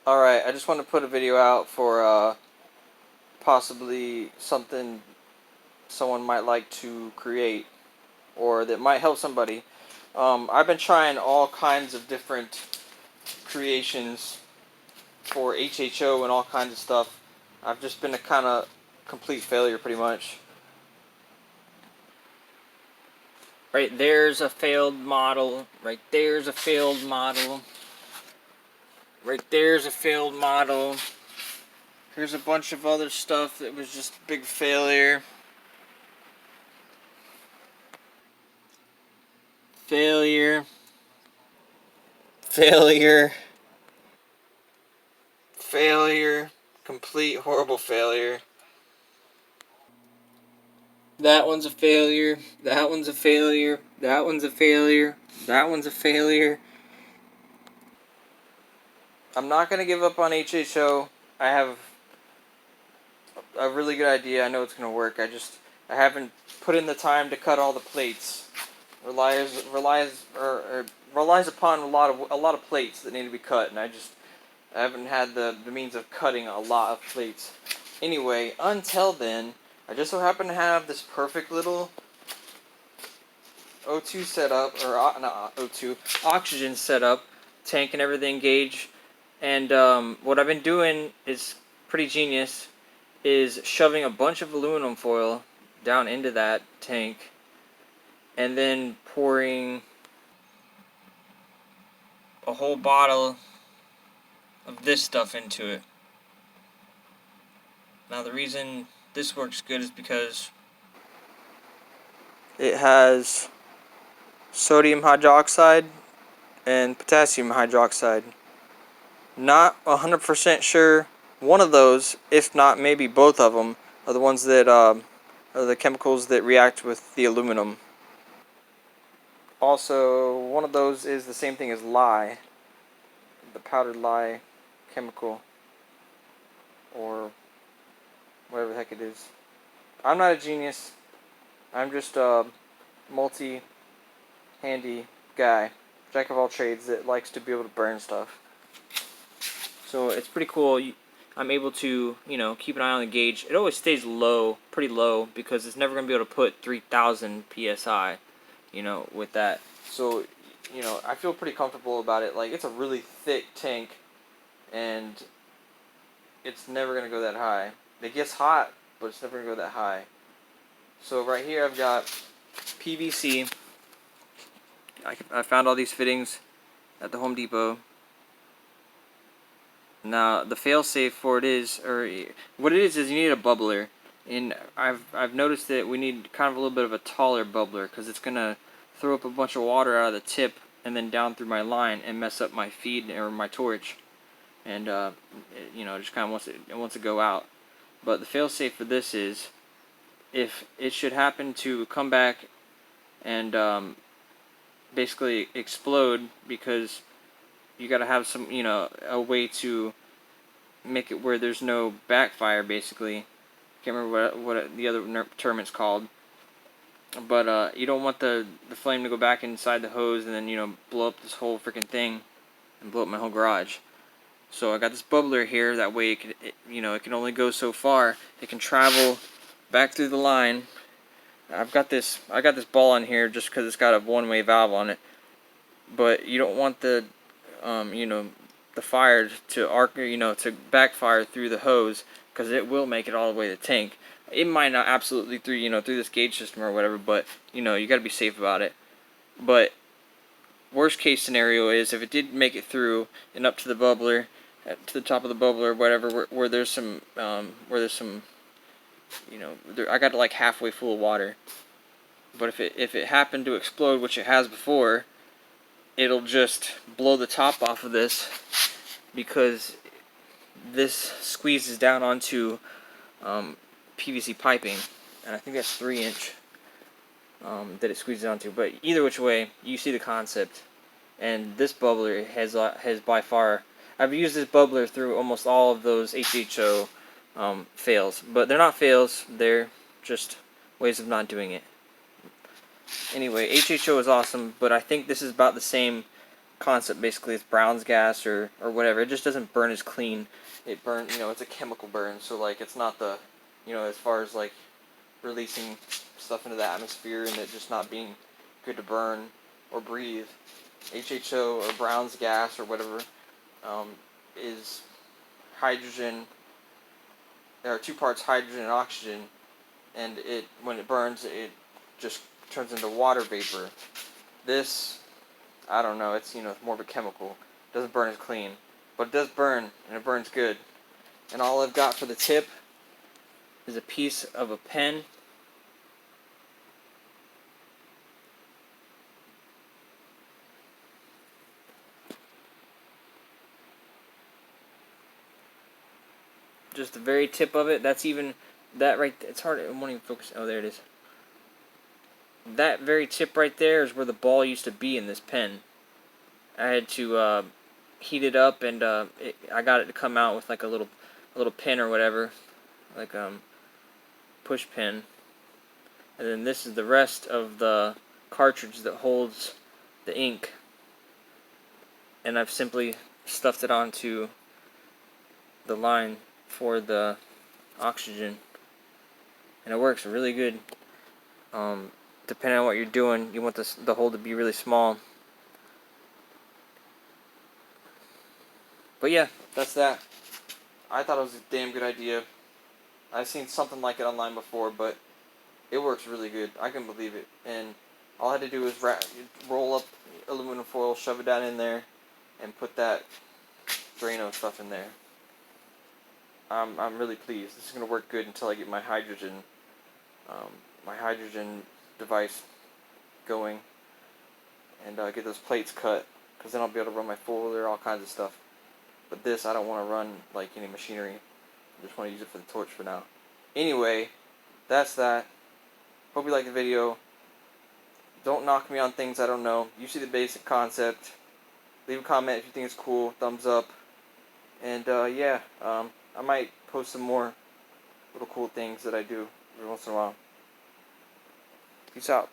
Alright, I just want to put a video out for possibly something someone might like to create or that might help somebody. I've been trying all kinds of different creations for HHO and all kinds of stuff. I've just been a kind of complete failure pretty much. Right there's a failed model. Right there's a failed model. Right there's a failed model. Here's a bunch of other stuff that was just a big failure. Failure. Failure. Failure. Complete horrible failure. That one's a failure. That one's a failure. That one's a failure. That one's a failure. I'm not going to give up on HHO. I have a really good idea. I know it's going to work. I haven't put in the time to cut all the plates. Relies upon a lot of plates that need to be cut, and I haven't had the means of cutting a lot of plates. Anyway, until then, I just so happen to have this perfect little O2 setup, or not O2, oxygen setup, tank and everything, gauge, and what I've been doing is pretty genius, is shoving a bunch of aluminum foil down into that tank, and then pouring a whole bottle of this stuff into it. Now the reason this works good is because it has sodium hydroxide and potassium hydroxide. Not 100% sure one of those, if not maybe both of them, are the ones that are the chemicals that react with the aluminum. Also, one of those is the same thing as lye, the powdered lye chemical, or whatever the heck it is. I'm not a genius. I'm just a multi-handy guy, jack of all trades that likes to be able to burn stuff. So it's pretty cool. I'm able to, keep an eye on the gauge. It always stays low, pretty low, because it's never going to be able to put 3,000 psi, with that. So, I feel pretty comfortable about it. Like, it's a really thick tank, and it's never going to go that high. It gets hot, but it's never going to go that high. So right here I've got PVC. I found all these fittings at the Home Depot. Now the fail-safe for it is, or what it is you need a bubbler, and I've noticed that we need kind of a little bit of a taller bubbler because it's gonna throw up a bunch of water out of the tip and then down through my line and mess up my feed or my torch, and it just kind of wants to go out. But the fail-safe for this is, if it should happen to come back and basically explode, because you got to have some, a way to make it where there's no backfire, basically. Can't remember what the other term it's called. But you don't want the flame to go back inside the hose and then, blow up this whole freaking thing and blow up my whole garage. So I got this bubbler here, that way it can only go so far. It can travel back through the line. I got this ball on here just because it's got a one-way valve on it. But you don't want the the fire to arc, to backfire through the hose, because it will make it all the way to the tank. It might not absolutely through through this gauge system or whatever, but you got to be safe about it. But worst case scenario is if it did make it through and up to the bubbler, to the top of the bubbler or whatever, where there's some I got it like halfway full of water. But if it happened to explode, which it has before, it'll just blow the top off of this, because this squeezes down onto PVC piping, and I think that's 3-inch that it squeezes onto. But either which way, you see the concept. And this bubbler has by far, I've used this bubbler through almost all of those HHO fails, but they're not fails, they're just ways of not doing it. Anyway, HHO is awesome, but I think this is about the same concept basically. It's Brown's gas or whatever. It just doesn't burn as clean. It burn, it's a chemical burn, so like it's not the, as far as like releasing stuff into the atmosphere and it just not being good to burn or breathe. HHO or Brown's gas or whatever is hydrogen. There are 2 parts hydrogen and oxygen, and when it burns, it just turns into water vapor. This, I don't know, it's more of a chemical. It doesn't burn as clean, but it does burn, and it burns good. And all I've got for the tip is a piece of a pen. Just the very tip of it. That's even that right. It's hard. It won't even focus. Oh, there it is. That very tip right there is where the ball used to be in this pen. I had to heat it up, and I got it to come out with like a little pin or whatever, like push pin. And then this is the rest of the cartridge that holds the ink. And I've simply stuffed it onto the line for the oxygen, and it works really good. Depending on what you're doing, you want the hole to be really small. But yeah, that's that. I thought it was a damn good idea. I've seen something like it online before, but it works really good. I can believe it. And all I had to do was roll up aluminum foil, shove it down in there, and put that Drano stuff in there. I'm really pleased. This is going to work good until I get my hydrogen device going, and get those plates cut, because then I'll be able to run my folder, all kinds of stuff. But this, I don't want to run like any machinery. I just want to use it for the torch for now. Anyway, that's that. Hope you like the video. Don't knock me on things I don't know. You see the basic concept. Leave a comment if you think it's cool. Thumbs up. And yeah, I might post some more little cool things that I do every once in a while. Peace out.